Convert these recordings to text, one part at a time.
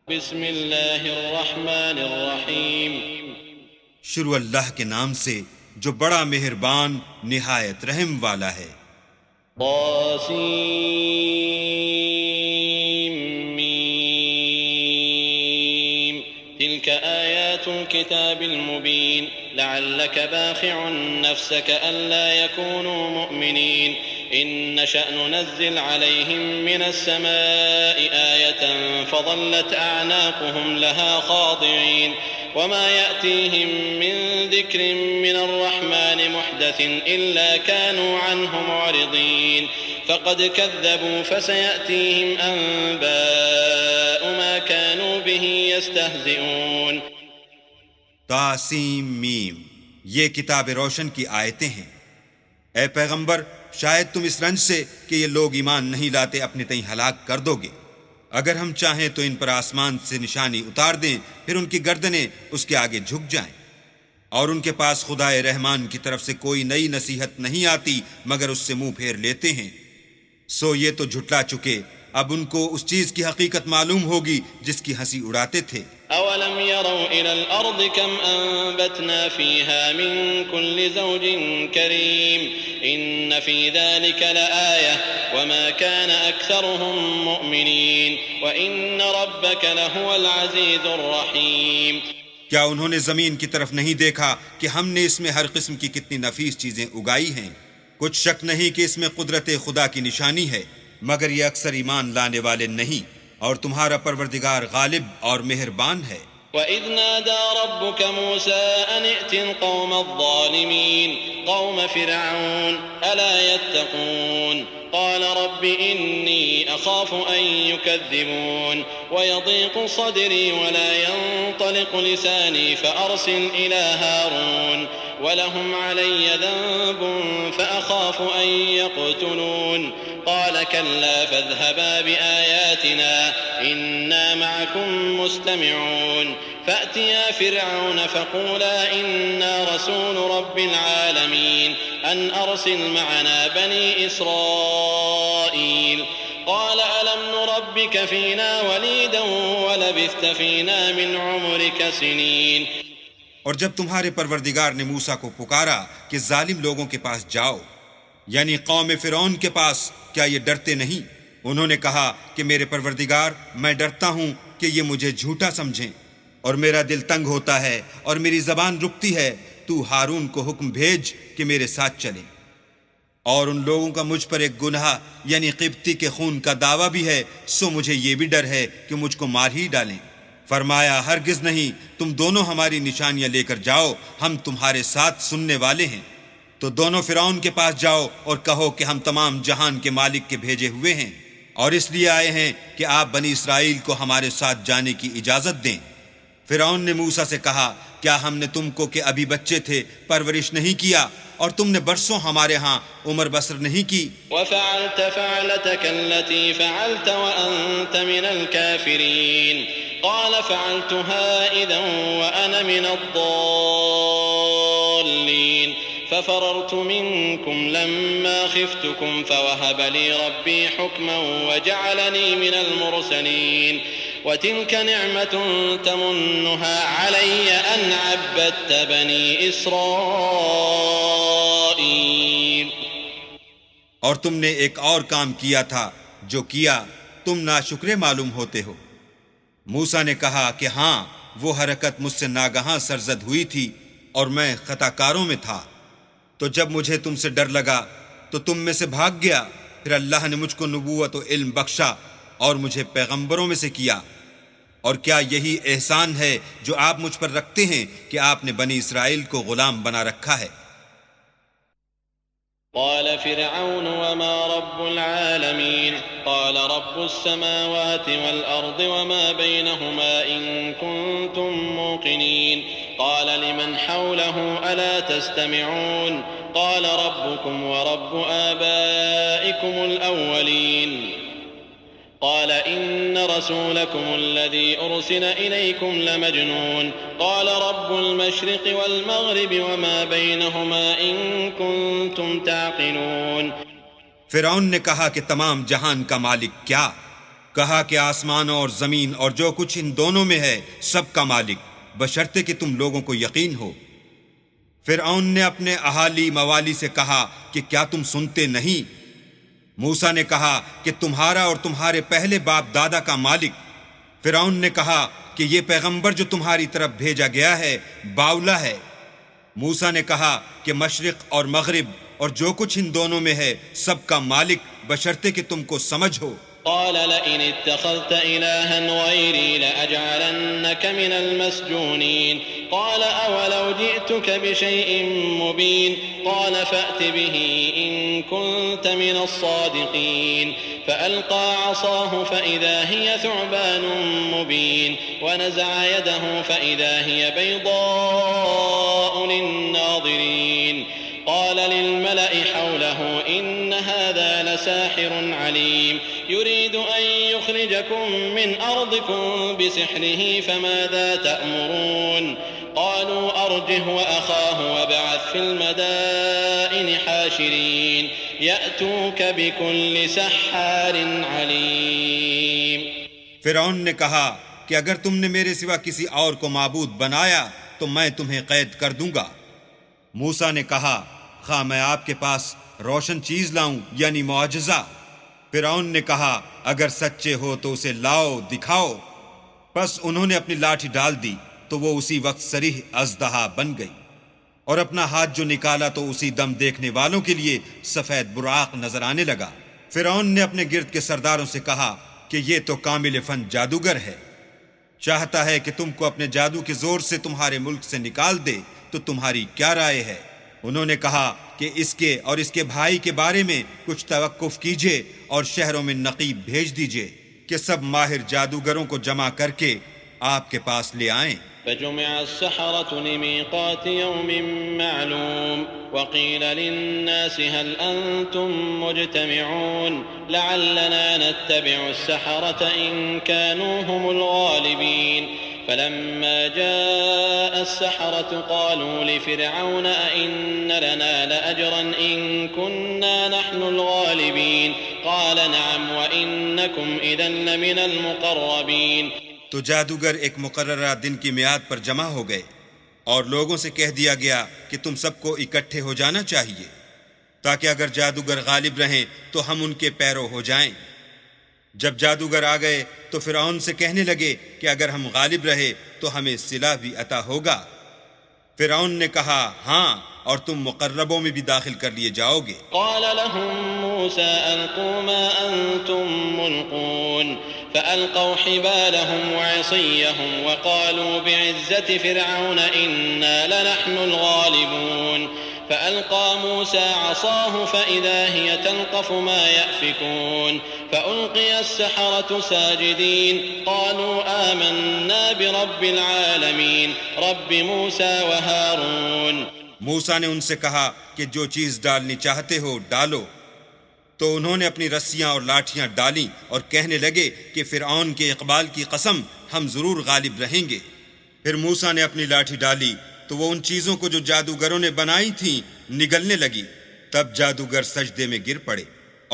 بسم اللہ الرحمن الرحیم شروع اللہ کے نام سے جو بڑا مہربان نہایت رحم والا ہے۔ طاسیم تلك آیات الكتاب المبین لعلك باخع نفسك ألا يكونوا مؤمنین إن نشأ ننزل عليهم من السماء آية فظلت أعناقهم لها خاضعين وما يأتيهم من ذكر من الرحمن محدث إلا كانوا عنه معرضين فقد كذبوا فسيأتيهم أنباء ما كانوا به يستهزئون۔ طاسیم میم، یہ کتاب روشن کی آیتیں ہیں۔ اے پیغمبر، شاید تم اس رنج سے کہ یہ لوگ ایمان نہیں لاتے اپنے تئیں ہلاک کر دو گے۔ اگر ہم چاہیں تو ان پر آسمان سے نشانی اتار دیں، پھر ان کی گردنیں اس کے آگے جھک جائیں، اور ان کے پاس خدائے رحمان کی طرف سے کوئی نئی نصیحت نہیں آتی مگر اس سے منہ پھیر لیتے ہیں۔ سو یہ تو جھٹلا چکے، اب ان کو اس چیز کی حقیقت معلوم ہوگی جس کی ہنسی اڑاتے تھے۔ أولم يروا إلى الأرض كم أنبتنا فيها من كل زوج كريم إن في ذلك لآية وما كان أكثرهم مؤمنين وإن ربك لهو العزيز الرحيم۔ کیا انہوں نے زمین کی طرف نہیں دیکھا کہ ہم نے اس میں ہر قسم کی کتنی نفیس چیزیں اگائی ہیں؟ کچھ شک نہیں کہ اس میں قدرت خدا کی نشانی ہے، مگر یہ اکثر ایمان لانے والے نہیں، اور تمہارا پروردگار غالب اور مہربان ہے۔ وَإِذْ نَادَى رَبُّكَ مُوسَىٰ أَنِ ائْتِ الْقَوْمَ الظَّالِمِينَ قَوْمَ فِرْعَوْنَ أَلَا يَتَّقُونَ قَالَ رَبِّ إِنِّي أَخَافُ أَن يُكَذِّبُونِ وَيَضِيقُ صَدْرِي وَلَا يَنطَلِقُ لِسَانِي فَأَرْسِلْ إِلَىٰ هَارُونَ وَلَهُمْ عَلَيَّ ذَنبٌ فَأَخَافُ أَن يَقْتُلُونِ قال كلا فاذهبا بآياتنا إنا معكم مستمعون فأتيا فرعون فقولا إنا رسول رب العالمين أن أرسل معنا بني إسرائيل قال ألم نربك فينا وليدا ولبثت فينا من عمرك سنين۔ اور جب تمہارے پروردگار نے موسیٰ کو پکارا کہ ظالم لوگوں کے پاس جاؤ، یعنی قوم فرعون کے پاس، کیا یہ ڈرتے نہیں؟ انہوں نے کہا کہ میرے پروردگار، میں ڈرتا ہوں کہ یہ مجھے جھوٹا سمجھیں، اور میرا دل تنگ ہوتا ہے اور میری زبان رکتی ہے، تو ہارون کو حکم بھیج کہ میرے ساتھ چلیں۔ اور ان لوگوں کا مجھ پر ایک گناہ یعنی قبطی کے خون کا دعویٰ بھی ہے، سو مجھے یہ بھی ڈر ہے کہ مجھ کو مار ہی ڈالیں۔ فرمایا ہرگز نہیں، تم دونوں ہماری نشانیاں لے کر جاؤ، ہم تمہارے ساتھ سننے والے ہیں۔ تو دونوں فرعون کے پاس جاؤ اور کہو کہ ہم تمام جہان کے مالک کے بھیجے ہوئے ہیں، اور اس لیے آئے ہیں کہ آپ بنی اسرائیل کو ہمارے ساتھ جانے کی اجازت دیں۔ فرعون نے موسیٰ سے کہا، کیا ہم نے تم کو کہ ابھی بچے تھے پرورش نہیں کیا، اور تم نے برسوں ہمارے ہاں عمر بسر نہیں کی؟ وفعلت فعلتك التي فعلت وأنت من الكافرين قال فعلتها إذا وأنا من الضالين ففررت منكم لما خفتكم فوهب لي ربي حكما وجعلني من المرسلين وتلك نعمة تمنها علي أن عبدت بني إسرائيل۔ اور تم نے ایک اور کام کیا تھا، جو کیا تم ناشکرے معلوم ہوتے ہو۔ موسیٰ نے کہا کہ ہاں، وہ حرکت مجھ سے ناگہاں سرزد ہوئی تھی اور میں خطا کاروں میں تھا، تو جب مجھے تم سے ڈر لگا تو تم میں سے بھاگ گیا، پھر اللہ نے مجھ کو نبوت و علم بخشا اور مجھے پیغمبروں میں سے کیا۔ اور کیا یہی احسان ہے جو آپ مجھ پر رکھتے ہیں کہ آپ نے بنی اسرائیل کو غلام بنا رکھا ہے؟ قال فرعون وما رب العالمين قال رب السماوات والأرض وما بينهما إن كنتم موقنين قال لمن حوله ألا تستمعون قال ربكم ورب آبائكم الأولين قال إن رسولكم الذي أرسل إليكم لمجنون قال رب المشرق والمغرب وما بينهما إن كنتم تعقلون۔ فرعون نے کہا کہ تمام جہان کا مالک کیا؟ کہا کہ آسمانوں اور زمین اور جو کچھ ان دونوں میں ہے سب کا مالک، بشرطے کہ تم لوگوں کو یقین ہو۔ فرعون نے اپنے اہالی موالی سے کہا کہ کیا تم سنتے نہیں؟ موسیٰ نے کہا کہ تمہارا اور تمہارے پہلے باپ دادا کا مالک۔ فرعون نے کہا کہ یہ پیغمبر جو تمہاری طرف بھیجا گیا ہے باولا ہے۔ موسیٰ نے کہا کہ مشرق اور مغرب اور جو کچھ ان دونوں میں ہے سب کا مالک، بشرطے کہ تم کو سمجھ ہو۔ قال لئن اتخذت إلها غيري لأجعلنك من المسجونين قال أولو جئتك بشيء مبين قال فأت به إن كنت من الصادقين فألقى عصاه فإذا هي ثعبان مبين ونزع يده فإذا هي بيضاء للناظرين قال للملأ حوله إن هذا لساحر عليم يريد أن يخرجكم من أرضكم بسحره فماذا تأمرون قالوا أرجه وأخاه وابعث في المدائن حاشرين يأتوك بكل سحار عليم۔ فرعون نے کہا کہ اگر تم نے میرے سوا کسی اور کو معبود بنایا تو میں تمہیں قید کر دوں گا۔ موسیٰ نے کہا خواہ میں آپ کے پاس روشن چیز لاؤں یعنی معجزہ؟ فرعون نے کہا اگر سچے ہو تو اسے لاؤ دکھاؤ۔ پس انہوں نے اپنی لاٹھی ڈال دی تو وہ اسی وقت صریح اژدہا بن گئی، اور اپنا ہاتھ جو نکالا تو اسی دم دیکھنے والوں کے لیے سفید براق نظر آنے لگا۔ فرعون نے اپنے گرد کے سرداروں سے کہا کہ یہ تو کامل فن جادوگر ہے، چاہتا ہے کہ تم کو اپنے جادو کے زور سے تمہارے ملک سے نکال دے، تو تمہاری کیا رائے ہے؟ انہوں نے کہا کہ اس کے اور اس کے بھائی کے بارے میں کچھ توقف کیجئے اور شہروں میں نقیب بھیج دیجئے کہ سب ماہر جادوگروں کو جمع کر کے آپ کے پاس لے آئیں۔ فجمع السحرة لميقات يوم معلوم وقيل للناس هل أنتم مجتمعون لعلنا نتبع السحرة إن كانوا هم الغالبين فلما جاء السحرة قالوا لفرعون أئن لنا لأجرا إن كنا نحن الغالبين قال نعم وإنكم إذا لمن المقربين۔ تو جادوگر ایک مقررہ دن کی میعاد پر جمع ہو گئے اور لوگوں سے کہہ دیا گیا کہ تم سب کو اکٹھے ہو جانا چاہیے تاکہ اگر جادوگر غالب رہیں تو ہم ان کے پیرو ہو جائیں۔ جب جادوگر آ گئے تو فرعون سے کہنے لگے کہ اگر ہم غالب رہے تو ہمیں صلہ بھی عطا ہوگا۔ فرعون نے کہا ہاں، اور تم مقربوں میں بھی داخل کر لیے جاؤ گے۔ قال لهم موسى ألقوا ما أنتم ملقون فألقوا حبالهم وعصيهم وقالوا بعزة فرعون إنا لنحن الغالبون فألقى موسى عصاه فإذا هي تلقف ما يأفكون فألقي السحرة ساجدين قالوا آمنا برب العالمين رب موسى وهارون۔ موسیٰ نے ان سے کہا کہ جو چیز ڈالنی چاہتے ہو ڈالو، تو انہوں نے اپنی رسیاں اور لاٹھیاں ڈالیں اور کہنے لگے کہ فرعون کے اقبال کی قسم ہم ضرور غالب رہیں گے۔ پھر موسیٰ نے اپنی لاٹھی ڈالی تو وہ ان چیزوں کو جو جادوگروں نے بنائی تھیں نگلنے لگی۔ تب جادوگر سجدے میں گر پڑے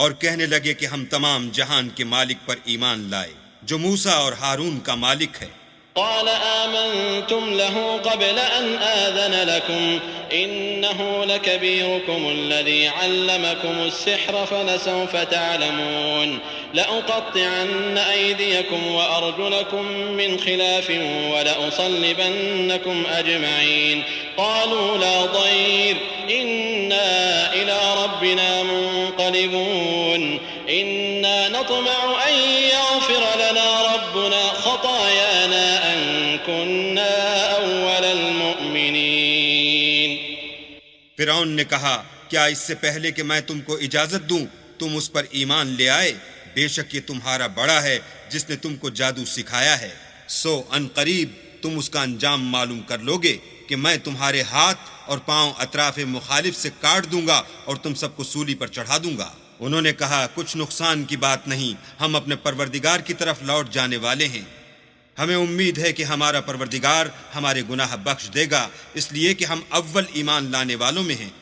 اور کہنے لگے کہ ہم تمام جہان کے مالک پر ایمان لائے جو موسیٰ اور ہارون کا مالک ہے۔ قال آمنتم له قبل أن آذن لكم إنه لكبيركم الذي علمكم السحر فلسوف تعلمون لأقطعن أيديكم وأرجلكم من خلاف ولأصلبنكم أجمعين قالوا لا ضير إنا إلى ربنا منقلبون إنا نطمع أن يغفر لنا ربنا خطايانا أن كنا أول المؤمنين۔ فرعون نے کہا کیا اس سے پہلے کہ میں تم کو اجازت دوں تم اس پر ایمان لے آئے؟ بے شک یہ تمہارا بڑا ہے جس نے تم کو جادو سکھایا ہے، سو ان قریب تم اس کا انجام معلوم کر لوگے کہ میں تمہارے ہاتھ اور پاؤں اطراف مخالف سے کاٹ دوں گا اور تم سب کو سولی پر چڑھا دوں گا۔ انہوں نے کہا کچھ نقصان کی بات نہیں، ہم اپنے پروردگار کی طرف لوٹ جانے والے ہیں، ہمیں امید ہے کہ ہمارا پروردگار ہمارے گناہ بخش دے گا، اس لیے کہ ہم اول ایمان لانے والوں میں ہیں۔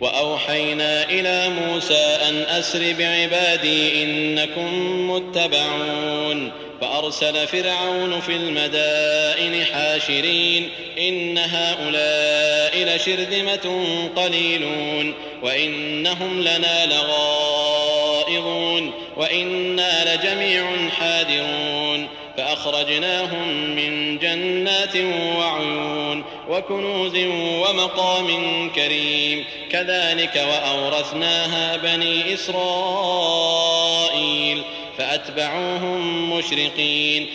وأوحينا إلى موسى أن أسر بعبادي إنكم متبعون فأرسل فرعون في المدائن حاشرين إن هؤلاء لشرذمة قليلون وإنهم لنا لغائظون وإنا لجميع حاذرون فأخرجناهم من جنات وعيون وكنوز ومقام كريم كذلك وأورثناها بني إسرائيل فأتبعوهم مشرقين.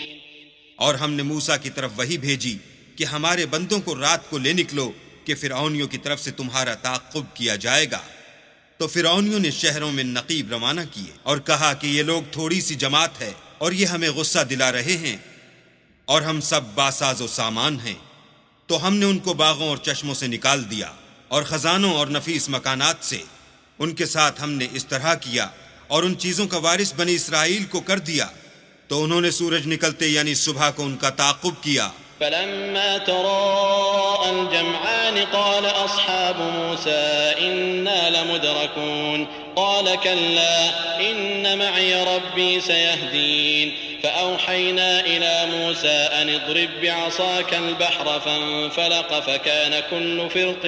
اور ہم نے موسیٰ کی طرف وحی بھیجی کہ ہمارے بندوں کو رات کو لے نکلو کہ فرعونیوں کی طرف سے تمہارا تعاقب کیا جائے گا. تو فرعونیوں نے شہروں میں نقیب روانہ کیے اور کہا کہ یہ لوگ تھوڑی سی جماعت ہے اور یہ ہمیں غصہ دلا رہے ہیں اور ہم سب باساز و سامان ہیں. تو ہم نے ان کو باغوں اور چشموں سے نکال دیا اور خزانوں اور نفیس مکانات سے. ان کے ساتھ ہم نے اس طرح کیا اور ان چیزوں کا وارث بنی اسرائیل کو کر دیا. تو انہوں نے سورج نکلتے یعنی صبح کو ان کا تعاقب کیا. فلما تراءى الجمعان قال أصحاب موسى إنا لمدركون قال كلا إن معي ربي سيهدين فأوحينا إلى موسى أن اضرب بعصاك البحر فانفلق فكان كل فرق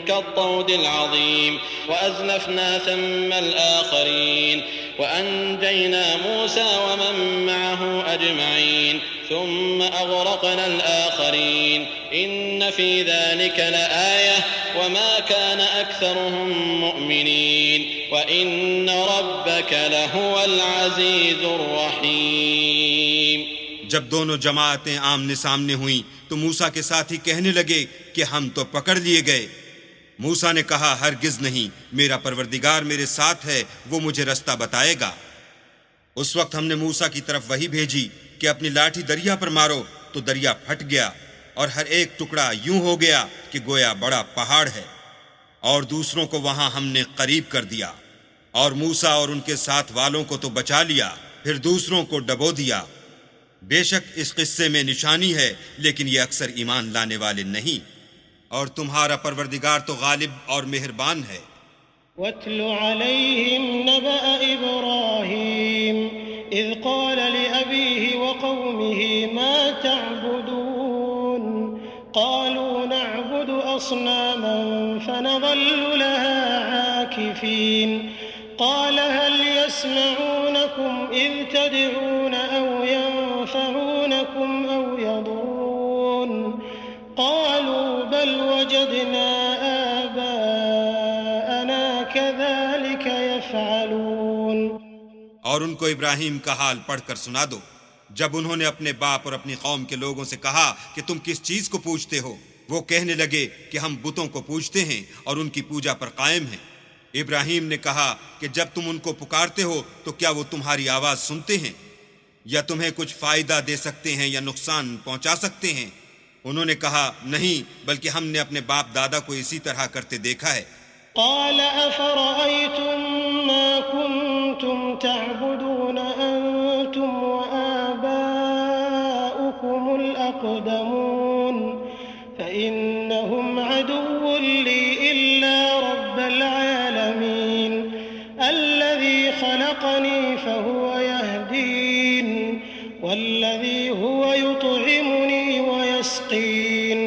كالطود العظيم وأزلفنا ثم الآخرين وأنجينا موسى ومن معه أجمعين ثم أغرقنا الآخرين إن في ذلك لآية وما كان أكثرهم مؤمنين وإن ربك لهو العزيز الرحيم. جب دونوں جماعتیں آمنے سامنے ہوئیں تو موسیٰ کے ساتھی کہنے لگے کہ ہم تو پکڑ لیے گئے. موسیٰ نے کہا ہرگز نہیں، میرا پروردگار میرے ساتھ ہے، وہ مجھے رستہ بتائے گا. اس وقت ہم نے موسیٰ کی طرف وحی بھیجی کہ اپنی لاٹھی دریا پر مارو تو دریا پھٹ گیا اور ہر ایک ٹکڑا یوں ہو گیا کہ گویا بڑا پہاڑ ہے، اور دوسروں کو وہاں ہم نے قریب کر دیا. اور موسیٰ اور ان کے ساتھ والوں کو تو بچا لیا، پھر دوسروں کو ڈبو دیا. بے شک اس قصے میں نشانی ہے، لیکن یہ اکثر ایمان لانے والے نہیں. اور تمہارا پروردگار تو غالب اور مہربان ہے. وَاتْلُ عَلَيْهِمْ نَبَأَ إِبْرَاهِيمَ إِذْ قَالَ لِأَبِيهِ وَقَوْمِهِ مَا تَعْبُدُونَ قَالُوا نَعْبُدُ أَصْنَامًا فَنَظَلُّ لَهَا عَاكِفِينَ قَالَ هَلْ يَسْمَعُونَكُمْ إِذْ تَدْعُونَ أَوْ يَنفَعُونَكُمْ أَوْ يَضُرُّونَ قَالُوا بَلْ وَجَدْنَا آبَاءَنَا كَذَلِكَ يَفْعَلُونَ. اور ان کو ابراہیم کا حال پڑھ کر سنا دو جب انہوں نے اپنے باپ اور اپنی قوم کے لوگوں سے کہا کہ تم کس چیز کو پوجتے ہو. وہ کہنے لگے کہ ہم بتوں کو پوجتے ہیں اور ان کی پوجا پر قائم ہیں. ابراہیم نے کہا کہ جب تم ان کو پکارتے ہو تو کیا وہ تمہاری آواز سنتے ہیں یا تمہیں کچھ فائدہ دے سکتے ہیں یا نقصان پہنچا سکتے ہیں؟ انہوں نے کہا نہیں، بلکہ ہم نے اپنے باپ دادا کو اسی طرح کرتے دیکھا ہے. قال أفرأيتم ما كنتم تعبدون أنتم وآباؤكم الأقدمون فإنهم عدو لي إلا رب العالمين الذي خلقني فهو يهدين والذي هو يطعمني ويسقين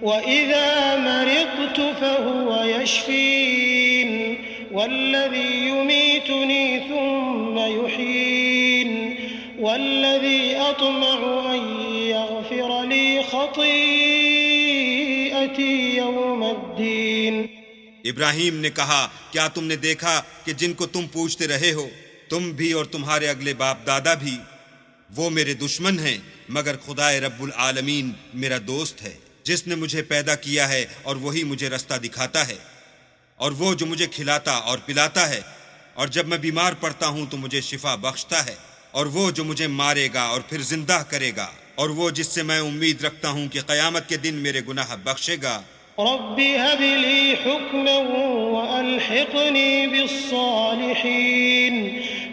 وإذا مرضت فهو يشفين والذي يميتني ثم يحيين والذي أطمع أن يغفر لي خطيئتي يوم الدين. ابراہیم نے کہا کیا تم نے دیکھا کہ جن کو تم پوچھتے رہے ہو، تم بھی اور تمہارے اگلے باپ دادا بھی، وہ میرے دشمن ہیں، مگر خدائے رب العالمین میرا دوست ہے جس نے مجھے پیدا کیا ہے اور وہی مجھے رستہ دکھاتا ہے، اور وہ جو مجھے کھلاتا اور پلاتا ہے، اور جب میں بیمار پڑتا ہوں تو مجھے شفا بخشتا ہے، اور وہ جو مجھے مارے گا اور پھر زندہ کرے گا، اور وہ جس سے میں امید رکھتا ہوں کہ قیامت کے دن میرے گناہ بخشے گا. رب هب لي حكما وألحقني بالصالحين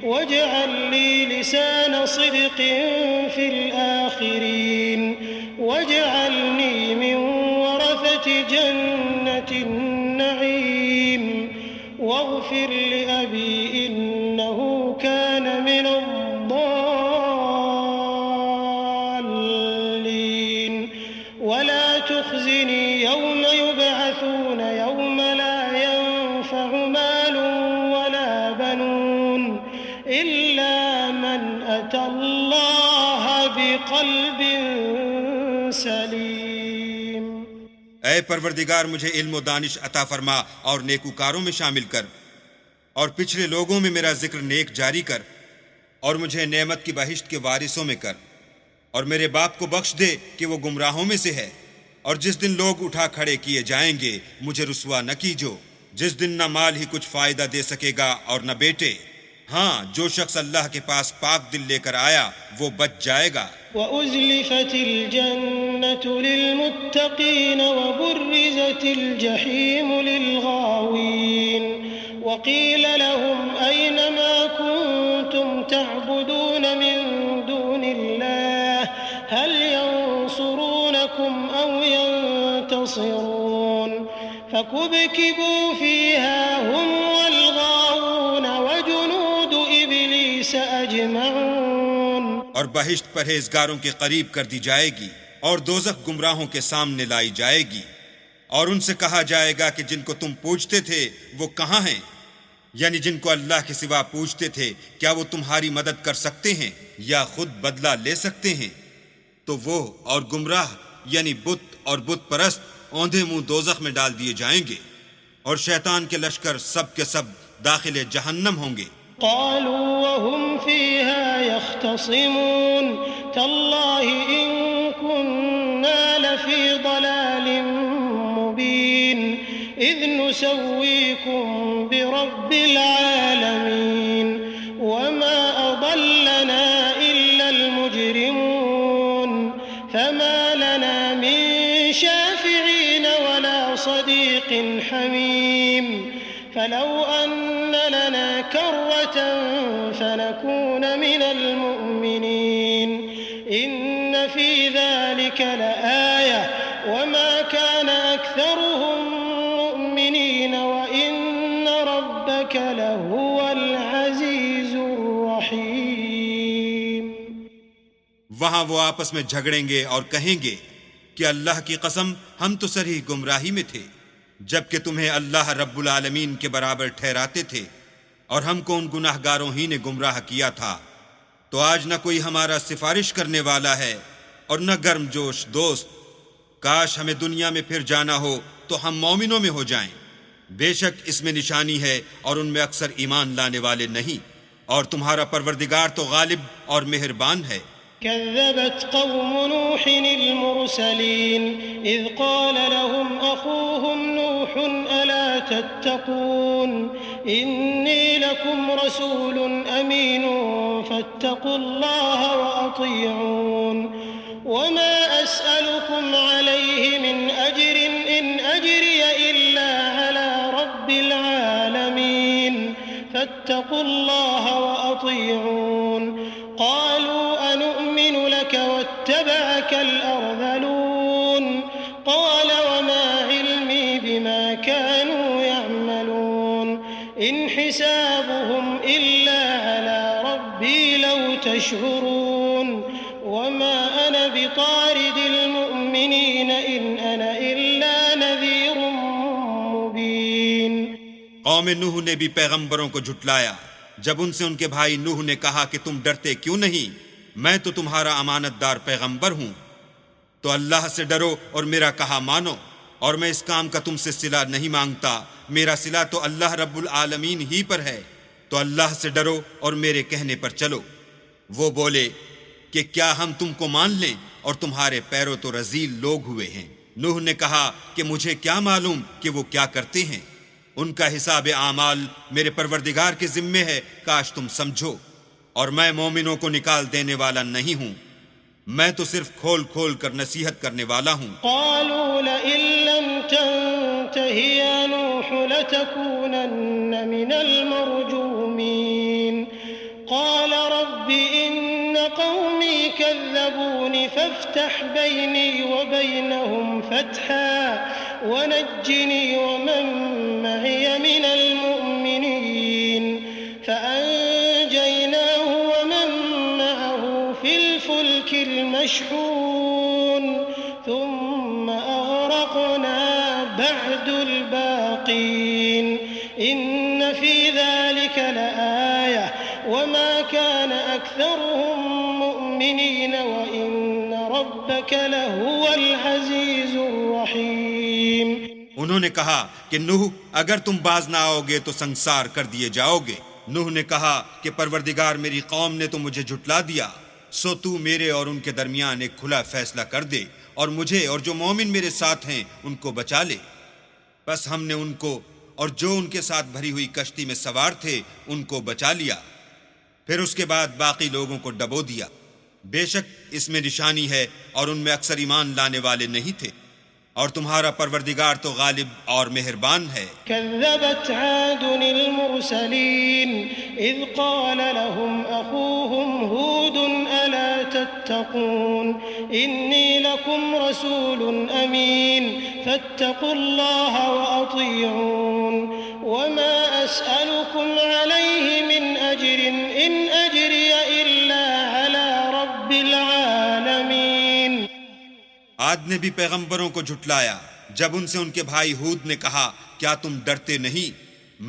واجعل لي لسان صدق في الآخرين واجعلني من ورثة جنة النعيم تخزني يوم يبعثون يوم لا ينفع مال ولا بنون إلا من أتى الله بقلب سليم۔ اے پروردگار مجھے علم و دانش عطا فرما اور نیکوکاروں میں شامل کر، اور پچھلے لوگوں میں میرا ذکر نیک جاری کر، اور مجھے نعمت کی بہشت کے وارثوں میں کر، اور میرے باپ کو بخش دے کہ وہ گمراہوں میں سے ہے، اور جس دن لوگ اٹھا کھڑے کیے جائیں گے مجھے رسوا نہ کیجو، جس دن نہ مال ہی کچھ فائدہ دے سکے گا اور نہ بیٹے۔ ہاں، جو شخص اللہ کے پاس پاک دل لے کر آیا وہ بچ جائے گا۔ وَأُزْلِفَتِ الْجَنَّةُ لِلْمُتَّقِينَ وَبُرِّزَتِ الْجَحِيمُ لِلْغَاوِينَ وَقِيلَ لَهُمْ أَيْنَ مَا كُنتُمْ تَعْبُدُونَ مِن دُونِ اللَّهِ هَلْ يَنصُرُونَكُمْ أَوْ يَنتَصِرُونَ فَكُبْكِبُوا فِيهَا هُمْ وَالْغَاوُونَ وَجُنُودُ إِبْلِيسَ أَجْمَعُونَ۔ اور بہشت پرہیزگاروں کے قریب کر دی جائے گی، اور دوزخ گمراہوں کے سامنے لائی جائے گی، اور ان سے کہا جائے گا کہ جن کو تم پوجتے تھے وہ کہاں ہیں؟ یعنی جن کو اللہ کے سوا پوجتے تھے، کیا وہ تمہاری مدد کر سکتے ہیں یا خود بدلہ لے سکتے ہیں؟ تو وہ اور گمراہ یعنی بت اور بت پرست اوندھے منہ دوزخ میں ڈال دیے جائیں گے، اور شیطان کے لشکر سب کے سب داخل جہنم ہوں گے۔ قالوا وهم فيها يختصمون تالله إن كنا لفي ضلال مبين إذ نسويكم برب العالمين وما أضلنا إلا المجرمون فما لنا من شافعين ولا صديق حميم فلو أن لنا كرة فنكون من المؤمنين إن في ذلك لآية وما كان أكثرهم مؤمنين وإن ربك لهو العزيز الرحيم۔ وہاں وہ آپس میں جھگڑیں گے اور کہیں گے کہ اللہ کی قسم ہم تو سرہی گمراہی میں تھے، جبکہ تمہیں اللہ رب العالمین کے برابر ٹھہراتے تھے، اور ہم کو ان گناہ گاروں ہی نے گمراہ کیا تھا۔ تو آج نہ کوئی ہمارا سفارش کرنے والا ہے اور نہ گرم جوش دوست۔ کاش ہمیں دنیا میں پھر جانا ہو تو ہم مومنوں میں ہو جائیں۔ بے شک اس میں نشانی ہے اور ان میں اکثر ایمان لانے والے نہیں، اور تمہارا پروردگار تو غالب اور مہربان ہے۔ كذبت قوم نوح المرسلين إذ قال لهم أخوهم نوح ألا تتقون إني لكم رسول أمين فاتقوا الله وأطيعون وما أسألكم عليه من أجر إن أجري إلا على رب العالمين فاتقوا الله وأطيعون قالوا أنؤمن لك واتبعك الأرذلون قال وما علمي بما كانوا يعملون إن حسابهم إلا على ربي لو تشعرون وما أنا بطارد المؤمنين إن أنا إلا نذير مبين۔ قوم نوح نے بھی پیغمبروں کو جھٹلایا جب ان سے ان کے بھائی نوح نے کہا کہ تم ڈرتے کیوں نہیں، میں تو تمہارا امانت دار پیغمبر ہوں، تو اللہ سے ڈرو اور میرا کہا مانو، اور میں اس کام کا تم سے صلہ نہیں مانگتا، میرا صلہ تو اللہ رب العالمین ہی پر ہے، تو اللہ سے ڈرو اور میرے کہنے پر چلو۔ وہ بولے کہ کیا ہم تم کو مان لیں اور تمہارے پیروں تو رذیل لوگ ہوئے ہیں۔ نوح نے کہا کہ مجھے کیا معلوم کہ وہ کیا کرتے ہیں، ان کا حساب اعمال میرے پروردگار کے ذمے ہے، کاش تم سمجھو، اور میں مومنوں کو نکال دینے والا نہیں ہوں، میں تو صرف کھول کھول کر نصیحت کرنے والا ہوں۔ قالوا لئن لم تنته يا نوح لتكونن من المرجومين قال رب إن قومي كذبوني فافتح بيني وبينهم فتحا ونجني ومن معي من المؤمنين فأنجيناه ومن معه في الفلك المشحون ثم أغرقنا بعد الباقين إن في ذلك لآية وما كان أكثرهم مؤمنين وإن ربك لهو العزيز الرحيم۔ انہوں نے کہا کہ نوح اگر تم باز نہ آؤ گے تو سنسار کر دیے جاؤ گے۔ نوح نے کہا کہ پروردگار میری قوم نے تو مجھے جھٹلا دیا، سو تو میرے اور ان کے درمیان ایک کھلا فیصلہ کر دے اور مجھے اور جو مومن میرے ساتھ ہیں ان کو بچا لے۔ بس ہم نے ان کو اور جو ان کے ساتھ بھری ہوئی کشتی میں سوار تھے ان کو بچا لیا، پھر اس کے بعد باقی لوگوں کو ڈبو دیا۔ بے شک اس میں نشانی ہے اور ان میں اکثر ایمان لانے والے نہیں تھے، اور تمہارا پروردگار تو غالب اور مہربان ہے۔ كذبت عاد المرسلين إذ قال لهم أخوهم هود ألا تتقون إني لكم رسول أمين فاتقوا الله وأطيعون وما أسألكم عليه من أجر إن أجري إلا على رب العالمين۔ عاد نے بھی پیغمبروں کو جھٹلایا جب ان سے ان کے بھائی ہود نے کہا کیا تم ڈرتے نہیں،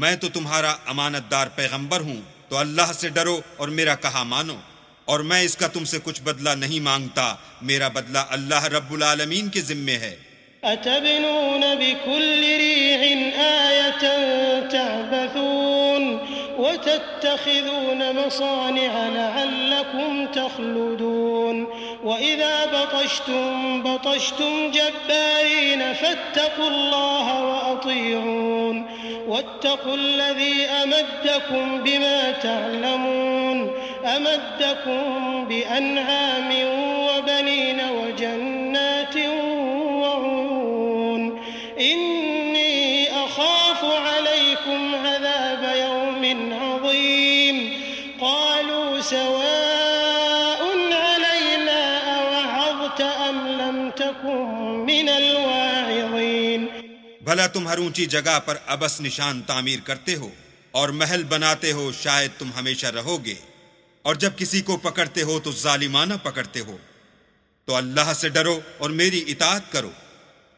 میں تو تمہارا امانت دار پیغمبر ہوں، تو اللہ سے ڈرو اور میرا کہا مانو، اور میں اس کا تم سے کچھ بدلہ نہیں مانگتا، میرا بدلہ اللہ رب العالمین کے ذمے ہے۔ أتبنون بكل ريع آية تعبثون وتتخذون مصانع لعلكم تخلدون وإذا بطشتم بطشتم جبارين فاتقوا الله وأطيعون واتقوا الذي أمدكم بما تعلمون أمدكم بأنعام وبنين وجنات وعيون إني أخاف عليكم عذاب يوم عظيم قالوا سواء علينا أوعظت أم لم تكن من الواعظين۔ بھلا تم ہر اونچی جگہ پر ابس نشان تعمیر کرتے ہو اور محل بناتے ہو، شاید تم ہمیشہ رہو گے، اور جب کسی کو پکڑتے ہو تو ظالمانہ پکڑتے ہو، تو اللہ سے ڈرو اور میری اطاعت کرو،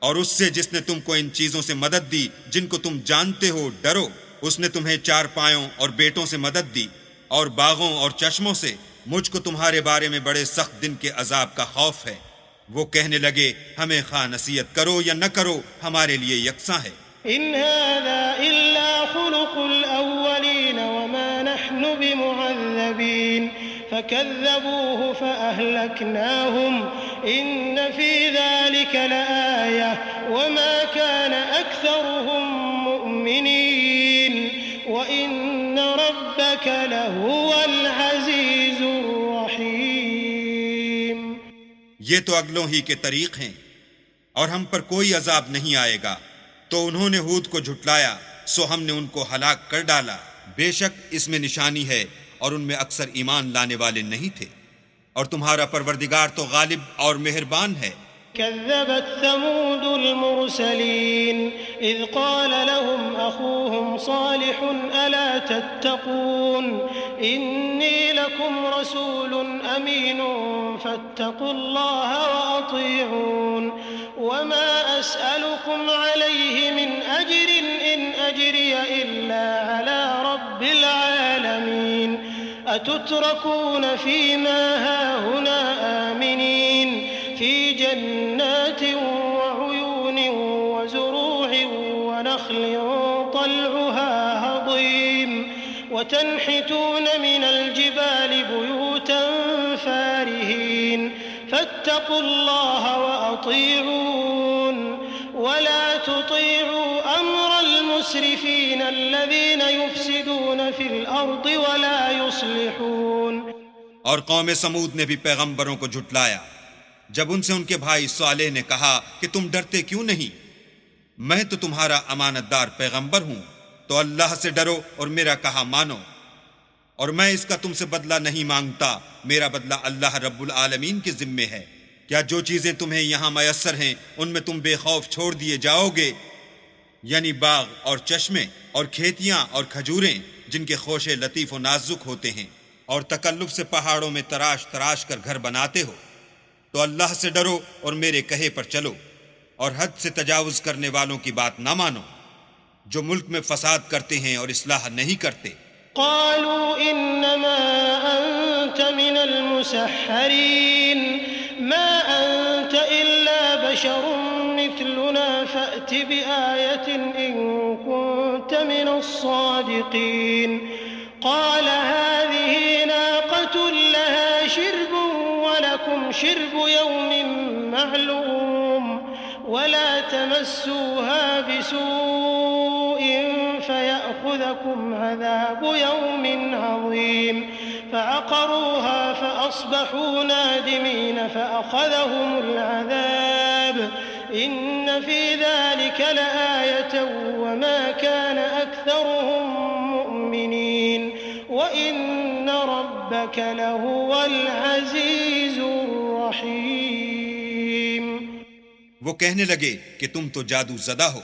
اور اس سے جس نے تم کو ان چیزوں سے مدد دی جن کو تم جانتے ہو ڈرو۔ اس نے تمہیں چار پایوں اور بیٹوں سے مدد دی اور باغوں اور چشموں سے۔ مجھ کو تمہارے بارے میں بڑے سخت دن کے عذاب کا خوف ہے۔ وہ کہنے لگے ہمیں خواہ نصیحت کرو یا نہ کرو ہمارے لیے یکساں ہے۔ إن هذا إلا خلق الأولين وما نحن بمعذبين فكذبوه فأهلكناهم إن في ذلك لآية وما كان أكثرهم مؤمنين وإن ربك لهو العزيز الرحيم۔ یہ تو اگلوں ہی کے طریق ہیں، اور ہم پر کوئی عذاب نہیں آئے گا۔ تو انہوں نے ہود کو جھٹلایا، سو ہم نے ان کو ہلاک کر ڈالا۔ بے شک اس میں نشانی ہے اور ان میں اکثر ایمان لانے والے نہیں تھے، اور تمہارا پروردگار تو غالب اور مہربان ہے۔ كذبت ثمود المرسلين إذ قال لهم أخوهم صالح ألا تتقون إني لكم رسول أمين فاتقوا الله وأطيعون وما أسألكم عليه من أجر إن أجري إلا على رب العالمين أتتركون فيما هاهنا آمنين في جنات وعيون وزروع ونخل طلعها هضيم وتنحتون من الجبال بيوتا فارهين فاتقوا الله وأطيعون ولا تطيعوا أمر المسرفين الذين يفسدون في الأرض ولا يصلحون۔ اور قوم سمود نے بھی پیغمبروں کو جھٹلایا جب ان سے ان کے بھائی صالح نے کہا کہ تم ڈرتے کیوں نہیں، میں تو تمہارا امانت دار پیغمبر ہوں، تو اللہ سے ڈرو اور میرا کہا مانو، اور میں اس کا تم سے بدلہ نہیں مانگتا، میرا بدلہ اللہ رب العالمین کے ذمے ہے۔ کیا جو چیزیں تمہیں یہاں میسر ہیں ان میں تم بے خوف چھوڑ دیے جاؤ گے، یعنی باغ اور چشمے اور کھیتیاں اور کھجوریں جن کے خوشے لطیف و نازک ہوتے ہیں، اور تکلف سے پہاڑوں میں تراش تراش کر گھر بناتے ہو، تو اللہ سے ڈرو اور میرے کہے پر چلو، اور حد سے تجاوز کرنے والوں کی بات نہ مانو جو ملک میں فساد کرتے ہیں اور اصلاح نہیں کرتے۔ قالوا انما انت من المسحرين ما انت الا بشر مثلنا فأت بآية ان كنت من الصادقين قال هذه ناقة لها شرب ولكم شرب يوم معلوم ولا تمسوها بسوء فيأخذكم عذاب يوم عظيم فعقروها فأصبحوا نادمين فأخذهم العذاب إن في ذلك لآية وما كان أكثرهم مؤمنين وإن ربك لهو العزيز الرحيم۔ وہ کہنے لگے کہ تم تو جادو زدہ ہو،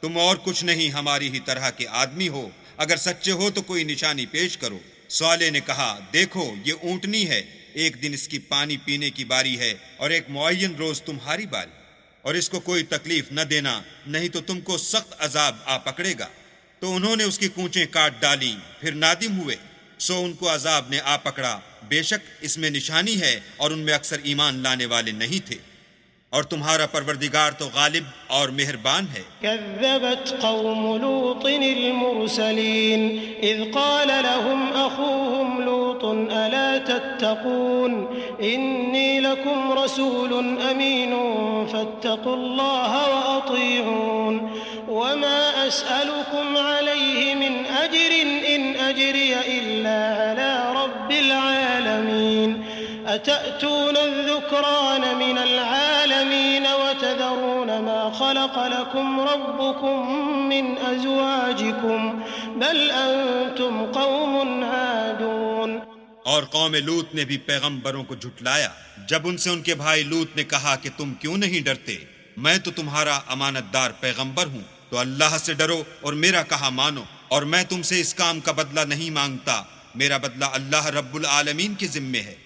تم اور کچھ نہیں ہماری ہی طرح کے آدمی ہو، اگر سچے ہو تو کوئی نشانی پیش کرو۔ صالح نے کہا دیکھو یہ اونٹنی ہے، ایک دن اس کی پانی پینے کی باری ہے اور ایک معین روز تمہاری باری، اور اس کو کوئی تکلیف نہ دینا نہیں تو تم کو سخت عذاب آ پکڑے گا۔ تو انہوں نے اس کی کونچیں کاٹ ڈالیں، پھر نادم ہوئے، سو ان کو عذاب نے آ پکڑا۔ بے شک اس میں نشانی ہے اور ان میں اکثر ایمان لانے والے نہیں تھے، اور تمہارا پروردگار تو غالب اور مہربان ہے۔ كذبت قوم لوط المرسلين إذ قال لهم أخوهم لوط ألا تتقون إني لكم رسول أمين فاتقوا الله وأطيعون وما أسألكم عليه من أجر إن أجري إلا على رب العالمين أتأتون الذكران من العالمين وتذرون ما خلق لكم ربكم من أزواجكم بل أنتم قوم عادون۔ اور قوم لوط نے بھی پیغمبروں کو جھٹلایا جب ان سے ان کے بھائی لوط نے کہا کہ تم کیوں نہیں ڈرتے، میں تو تمہارا امانت دار پیغمبر ہوں، تو اللہ سے ڈرو اور میرا کہا مانو، اور میں تم سے اس کام کا بدلہ نہیں مانگتا، میرا بدلہ اللہ رب العالمین کے ذمے ہے۔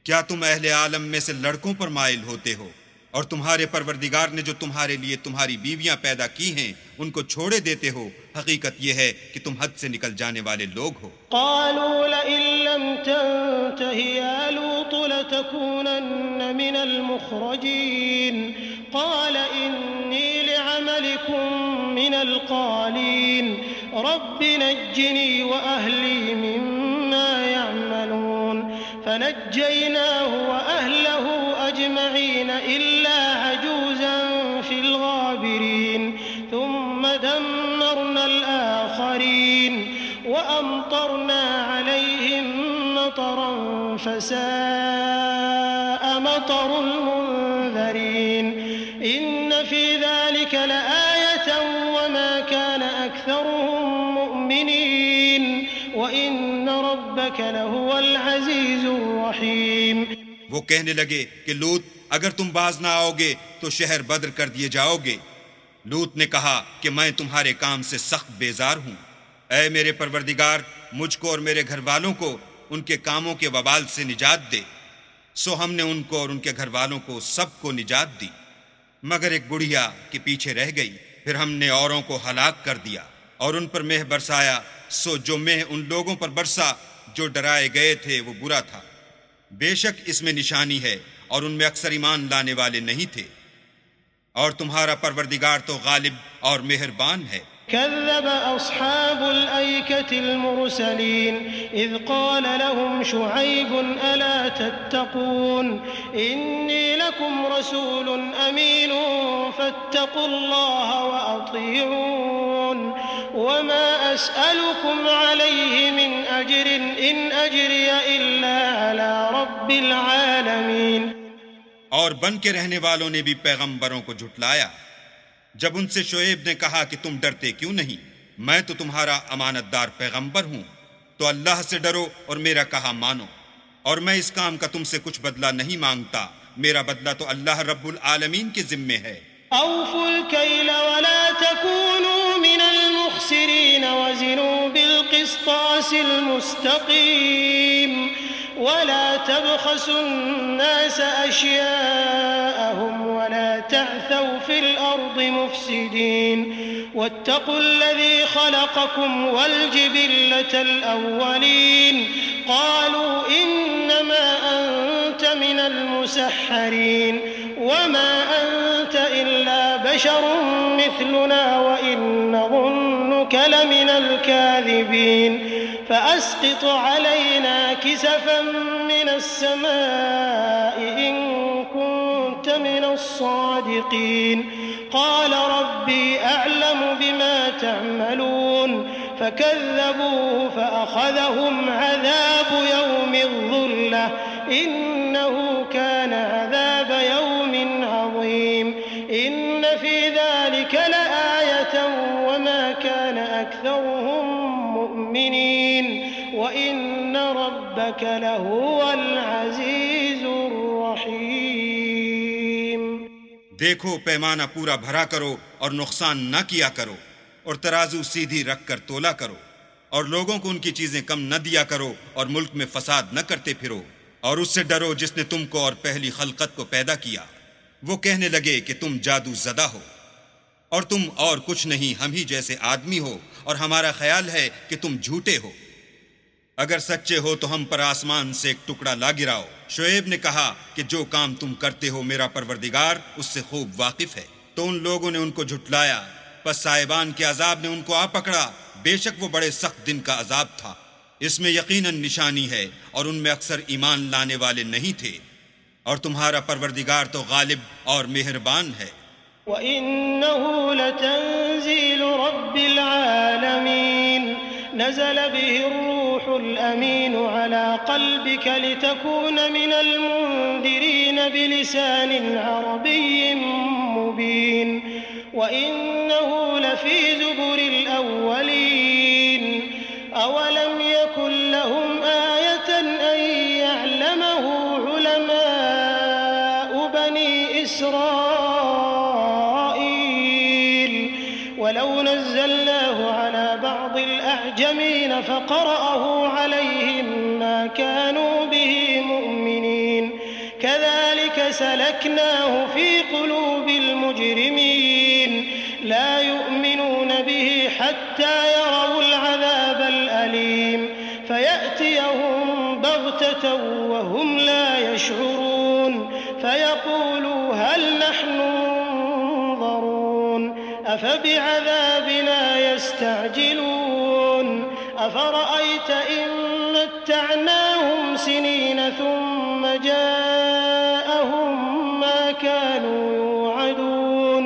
کیا تم اہل عالم میں سے لڑکوں پر مائل ہوتے ہو، اور تمہارے پروردگار نے جو تمہارے لیے تمہاری بیویاں پیدا کی ہیں ان کو چھوڑے دیتے ہو؟ حقیقت یہ ہے کہ تم حد سے نکل جانے والے لوگ ہو۔ قالوا لئن لم تنته يا لوط لتكونن من المخرجين قال إني لعملكم من القالين رب نجني وأهلي مما يعملون فنجيناه وأهله أجمعين إلا عجوزا في الغابرين ثم دمرنا الآخرين وأمطرنا عليهم مطرا فساء مطر المنذرين إن في ذلك لآية وما كان أكثرهم مؤمنين وإن ربك لهو العزيز الرحيم۔ وہ کہنے لگے کہ لوط اگر تم باز نہ آؤ گے تو شہر بدر کر دیے جاؤ گے۔ لوط نے کہا کہ میں تمہارے کام سے سخت بیزار ہوں، اے میرے پروردگار مجھ کو اور میرے گھر والوں کو ان کے کاموں کے وبال سے نجات دے۔ سو ہم نے ان کو اور ان کے گھر والوں کو سب کو نجات دی، مگر ایک بڑھیا کے پیچھے رہ گئی، پھر ہم نے اوروں کو ہلاک کر دیا اور ان پر مہ برسایا، سو جو مہ ان لوگوں پر برسا جو ڈرائے گئے تھے وہ برا تھا۔ بے شک اس میں نشانی ہے اور ان میں اکثر ایمان لانے والے نہیں تھے، اور تمہارا پروردگار تو غالب اور مہربان ہے۔ كذب أصحاب الأيكة المرسلين إذ قال لهم شعيب ألا تتقون إني لكم رسول أمين فاتقوا الله وأطيعون وما أسألكم عليه من أجر إن أجري إلا على رب العالمين۔ اور بن کے رہنے والوں نے بھی پیغمبروں کو جھٹلایا جب ان سے شعیب نے کہا کہ تم ڈرتے کیوں نہیں، میں تو تمہارا امانت دار پیغمبر ہوں، تو اللہ سے ڈرو اور میرا کہا مانو، اور میں اس کام کا تم سے کچھ بدلہ نہیں مانگتا، میرا بدلہ تو اللہ رب العالمین کے ذمے ہے۔ أوفوا الكيل ولا تكونوا من المخسرين وزنوا بالقسطاس المستقيم ولا تبخسوا الناس أشياءهم ولا تعثوا في الأرض مفسدين واتقوا الذي خلقكم والجبلة الأولين قالوا إنما أنت من المسحرين وما أنت إلا بشر مثلنا وإن نظنك لمن الكاذبين فأسقط علينا كسفا من السماء إن كنت من الصادقين قال ربي أعلم بما تعملون فكذبوه فأخذهم عذاب يوم الظلة إنه كان عذاب يوم عظيم إن في ذلك لآية وما كان أكثرهم مؤمنين وإن ربك لهو العزيز الرحيم۔ دیکھو پیمانہ پورا بھرا کرو اور نقصان نہ کیا کرو، اور ترازو سیدھی رکھ کر تولا کرو، اور لوگوں کو ان کی چیزیں کم نہ دیا کرو، اور ملک میں فساد نہ کرتے پھرو، اور اس سے ڈرو جس نے تم کو اور پہلی خلقت کو پیدا کیا۔ وہ کہنے لگے کہ تم جادو زدہ ہو، اور تم اور کچھ نہیں، ہم ہی جیسے آدمی ہو، اور ہمارا خیال ہے کہ تم جھوٹے ہو۔ اگر سچے ہو تو ہم پر آسمان سے ایک ٹکڑا لا گراؤ۔ شعیب نے کہا کہ جو کام تم کرتے ہو میرا پروردگار اس سے خوب واقف ہے۔ تو ان لوگوں نے ان کو جھٹلایا، پس صاحبان کے عذاب نے ان کو آ پکڑا، بے شک وہ بڑے سخت دن کا عذاب تھا۔ اس میں یقیناً نشانی ہے، اور ان میں اکثر ایمان لانے والے نہیں تھے، اور تمہارا پروردگار تو غالب اور مہربان ہے۔ وَإِنَّهُ لَتَنزِيلُ رَبِّ الْعَالَمِينَ نزل به الروح الأمين على قلبك لتكون من المنذرين بلسان عربي مبين وإنه لفي زبر الأولين أولم يكن لهم آية أن يعلمه علماء بني إسرائيل ولو نزلناه على بعض الأعجمين فقرأه عليهم ما كانوا به مؤمنين كذلك سلكناه في قلوب المجرمين لا يؤمنون به حتى يروا العذاب الأليم فيأتيهم بغتة وهم لا يشعرون فيقولوا هل نحن منظرون أفبعذابنا يستعجلون أفرأيت إن متعناهم سنين ثم جاءهم ما كانوا يوعدون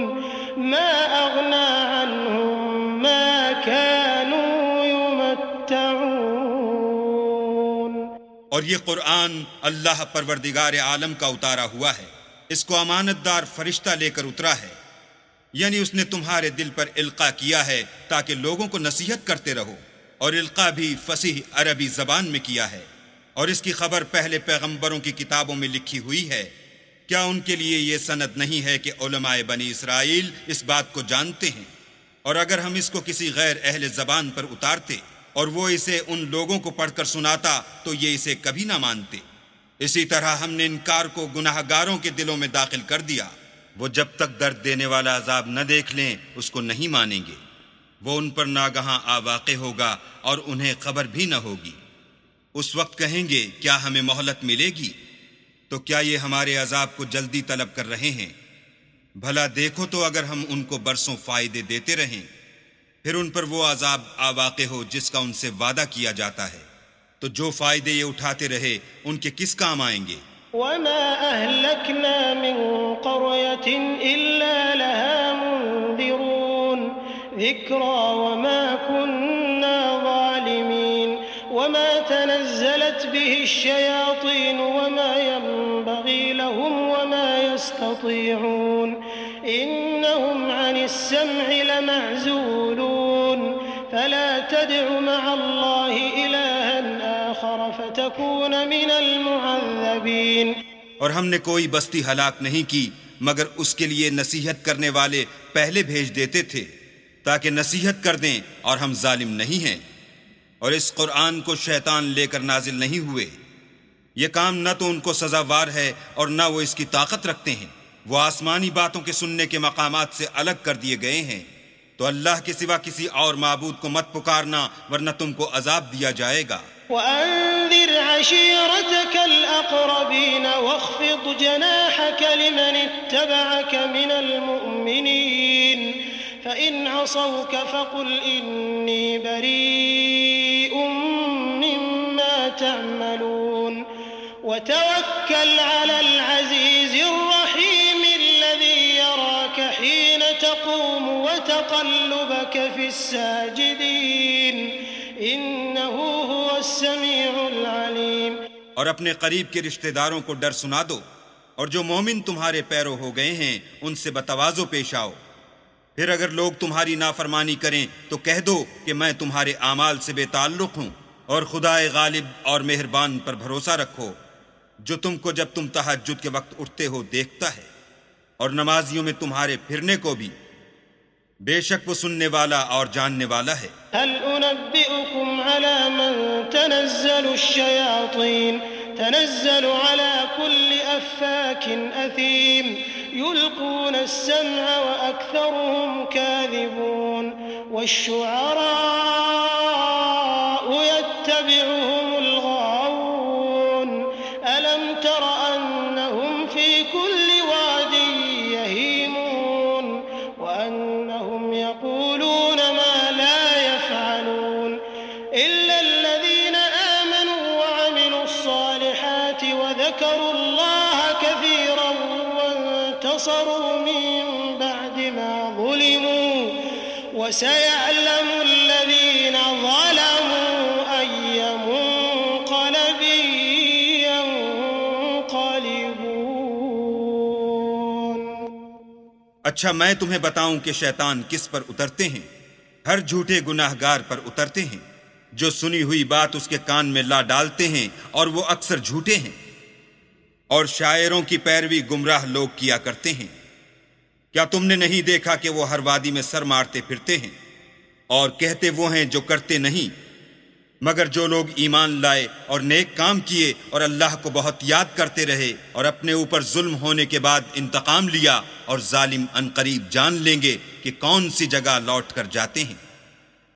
ما أغنى عنهم ما كانوا يمتعون۔ اور یہ قرآن اللہ پروردگار عالم کا اتارا ہوا ہے، اس کو امانت دار فرشتہ لے کر اترا ہے، یعنی اس نے تمہارے دل پر القاء کیا ہے تاکہ لوگوں کو نصیحت کرتے رہو، اور القاء بھی فصیح عربی زبان میں کیا ہے، اور اس کی خبر پہلے پیغمبروں کی کتابوں میں لکھی ہوئی ہے۔ کیا ان کے لیے یہ سند نہیں ہے کہ علماء بنی اسرائیل اس بات کو جانتے ہیں؟ اور اگر ہم اس کو کسی غیر اہل زبان پر اتارتے اور وہ اسے ان لوگوں کو پڑھ کر سناتا تو یہ اسے کبھی نہ مانتے۔ اسی طرح ہم نے انکار کو گناہ گاروں کے دلوں میں داخل کر دیا، وہ جب تک درد دینے والا عذاب نہ دیکھ لیں اس کو نہیں مانیں گے۔ وہ ان پر ناگہاں آ واقع ہوگا اور انہیں خبر بھی نہ ہوگی۔ اس وقت کہیں گے کیا ہمیں مہلت ملے گی؟ تو کیا یہ ہمارے عذاب کو جلدی طلب کر رہے ہیں؟ بھلا دیکھو تو اگر ہم ان کو برسوں فائدے دیتے رہیں، پھر ان پر وہ عذاب آ واقع ہو جس کا ان سے وعدہ کیا جاتا ہے، تو جو فائدے یہ اٹھاتے رہے ان کے کس کام آئیں گے؟ وما أهلكنا من قرية إلا لها منذرون ذكرى وما كنا ظالمين وما تنزلت به الشياطين وما ينبغي لهم وما يستطيعون إنهم عن السمع لمعزولون فلا تدع مع الله إلها آخر فتكون من المعذبين۔ اور ہم نے کوئی بستی ہلاک نہیں کی مگر اس کے لیے نصیحت کرنے والے پہلے بھیج دیتے تھے تاکہ نصیحت کر دیں، اور ہم ظالم نہیں ہیں۔ اور اس قرآن کو شیطان لے کر نازل نہیں ہوئے، یہ کام نہ تو ان کو سزاوار ہے اور نہ وہ اس کی طاقت رکھتے ہیں۔ وہ آسمانی باتوں کے سننے کے مقامات سے الگ کر دیے گئے ہیں، تو اللہ کے سوا کسی اور معبود کو مت پکارنا ورنہ تم کو عذاب دیا جائے گا۔ وأنذر عشيرتك الأقربين واخفض جناحك لمن اتبعك من المؤمنين فإن عصوك فقل إني بريء مما تعملون وتوكل على العزيز الرحيم الذي يراك حين تقوم وتقلبك في الساجدين إنه هو السميع العليم۔ اور اپنے قریب کے رشتہ داروں کو ڈر سنا دو، اور جو مومن تمہارے پیرو ہو گئے ہیں ان سے بتواضع پیش آؤ۔ پھر اگر لوگ تمہاری نافرمانی کریں تو کہہ دو کہ میں تمہارے اعمال سے بے تعلق ہوں، اور خدائے غالب اور مہربان پر بھروسہ رکھو جو تم کو جب تم تہجد کے وقت اٹھتے ہو دیکھتا ہے، اور نمازیوں میں تمہارے پھرنے کو بھی، بے شک وہ سننے والا اور جاننے والا ہے۔ هل أنبئكم على من تنزل الشياطين تنزل على كل أفاك أثيم يلقون السمع وأكثرهم كاذبون والشعراء يتبعهم الغاوون ألم تر أنهم في كل واد يهيمون وأنهم يقولون ما لا يفعلون إلا الذين آمنوا وعملوا الصالحات وذكروا الله كثيرا وانتصروا من بعد ما ظلموا وسيعلم الذين ظلموا أي منقلب ينقلبون۔ اچھا میں تمہیں بتاؤں کہ شیطان کس پر اترتے ہیں؟ ہر جھوٹے گناہ گار پر اترتے ہیں جو سنی ہوئی بات اس کے کان میں لا ڈالتے ہیں، اور وہ اکثر جھوٹے ہیں، اور شاعروں کی پیروی گمراہ لوگ کیا کرتے ہیں۔ کیا تم نے نہیں دیکھا کہ وہ ہر وادی میں سر مارتے پھرتے ہیں، اور کہتے وہ ہیں جو کرتے نہیں، مگر جو لوگ ایمان لائے اور نیک کام کیے اور اللہ کو بہت یاد کرتے رہے اور اپنے اوپر ظلم ہونے کے بعد انتقام لیا، اور ظالم عنقریب جان لیں گے کہ کون سی جگہ لوٹ کر جاتے ہیں۔